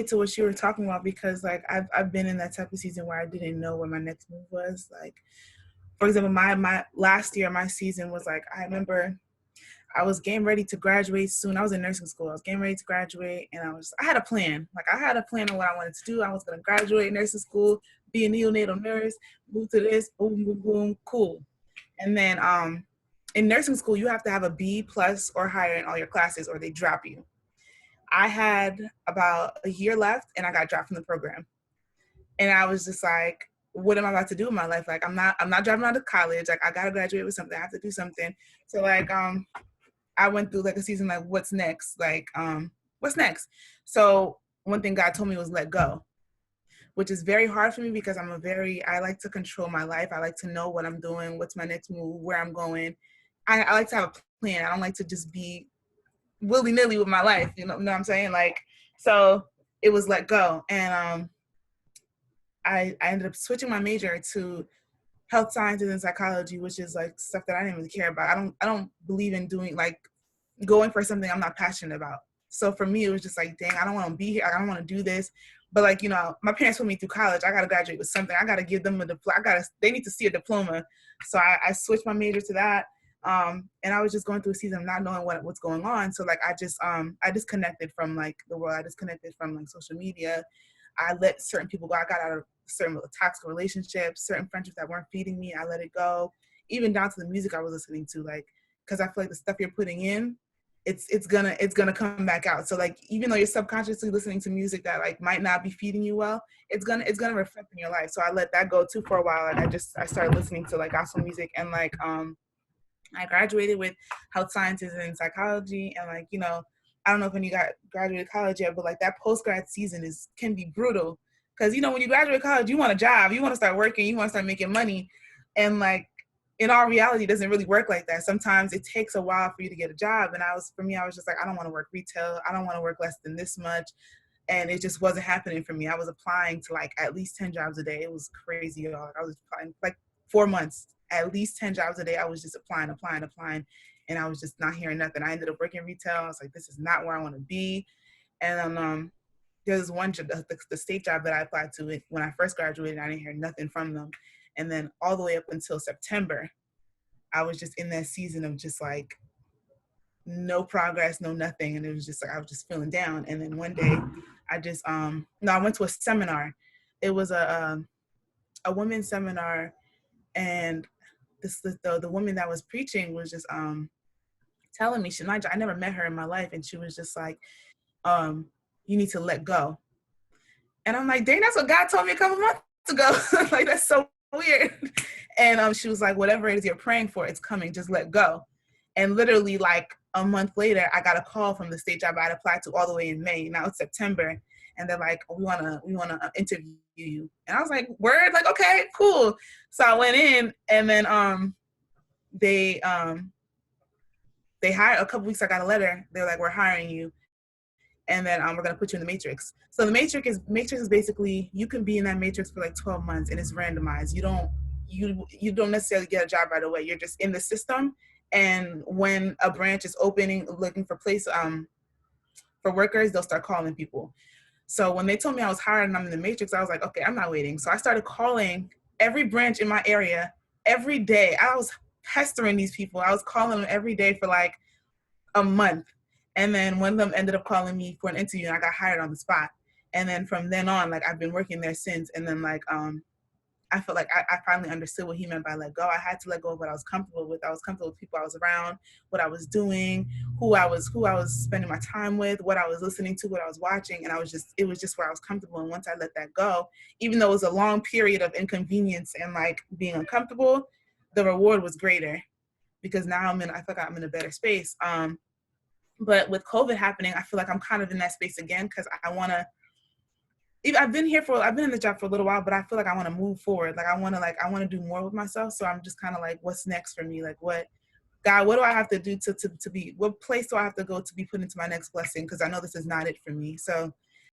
to what you were talking about because like I've been in that type of season where I didn't know where my next move was. Like, for example, my last year, my season was like, I remember I was getting ready to graduate soon. I was in nursing school. I was getting ready to graduate, and I had a plan. Like, I had a plan on what I wanted to do. I was going to graduate nursing school, be a neonatal nurse, move to this, boom, boom, boom, cool. And then in nursing school, you have to have a B plus or higher in all your classes, or they drop you. I had about a year left, and I got dropped from the program. And I was just like, what am I about to do in my life? Like, I'm not dropping out of college. Like, I gotta graduate with something. I have to do something. So like, I went through like a season like, what's next? Like, what's next? So one thing God told me was let go, which is very hard for me because I like to control my life. I like to know what I'm doing, what's my next move, where I'm going. I like to have a plan. I don't like to just be willy-nilly with my life. You know what I'm saying? Like, so it was let go. And I ended up switching my major to health sciences and psychology, which is like stuff that I didn't really care about. I don't believe in doing like going for something I'm not passionate about. So for me, it was just like, dang, I don't want to be here. I don't want to do this. But like, you know, my parents put me through college. I got to graduate with something. I got to give them a diploma. They need to see a diploma. So I switched my major to that. And I was just going through a season of not knowing what's going on. So like, I disconnected from like the world. I disconnected from like social media. I let certain people go. I got out of certain toxic relationships, certain friendships that weren't feeding me. I let it go, even down to the music I was listening to. Like, because I feel like the stuff you're putting in, it's gonna come back out. So like, even though you're subconsciously listening to music that like might not be feeding you well, it's gonna reflect in your life. So I let that go too for a while. Like I started listening to like gospel music, and like I graduated with health sciences and psychology, and like, you know, I don't know if any got graduated college yet, but like that post-grad season can be brutal. Cause you know, when you graduate college, you want a job, you want to start working, you want to start making money. And like, in all reality, it doesn't really work like that. Sometimes it takes a while for you to get a job. And I was just like, I don't want to work retail. I don't want to work less than this much. And it just wasn't happening for me. I was applying to like at least 10 jobs a day. It was crazy, y'all. I was applying like 4 months, at least 10 jobs a day. I was just applying. And I was just not hearing nothing. I ended up working retail. I was like, this is not where I want to be. And there's one job, the state job that I applied to when I first graduated. I didn't hear nothing from them. And then all the way up until September, I was just in that season of just like no progress, no nothing. And it was just like, I was just feeling down. And then one day I just, I went to a seminar. It was a women's seminar. And the woman that was preaching was just telling me, I never met her in my life. And she was just like, you need to let go. And I'm like, dang, that's what God told me a couple months ago. Like, that's so weird. And she was like, whatever it is you're praying for, it's coming, just let go. And literally like a month later, I got a call from the state job I'd applied to all the way in May. Now it's September. And they're like, we wanna interview you. And I was like, word? Like, okay, cool. So I went in, and then they hired, a couple weeks I got a letter. They're like, we're hiring you. And then we're going to put you in the matrix. So the matrix is basically, you can be in that matrix for like 12 months and it's randomized. You don't necessarily get a job right away. You're just in the system. And when a branch is opening, looking for for workers, they'll start calling people. So when they told me I was hired and I'm in the matrix, I was like, okay, I'm not waiting. So I started calling every branch in my area every day. I was pestering these people. I was calling them every day for like a month. And then one of them ended up calling me for an interview, and I got hired on the spot. And then from then on, like, I've been working there since. And then like, I felt like I finally understood what he meant by let go. I had to let go of what I was comfortable with. I was comfortable with people I was around, what I was doing, who I was spending my time with, what I was listening to, what I was watching. And it was just where I was comfortable. And once I let that go, even though it was a long period of inconvenience and like being uncomfortable, the reward was greater because now I feel like I'm in a better space. But with COVID happening, I feel like I'm kind of in that space again because I've been in the job for a little while, but I feel like I want to move forward. Like I want to do more with myself. So I'm just kind of like, what's next for me? Like what do I have to do to be, what place do I have to go to be put into my next blessing? Because I know this is not it for me. So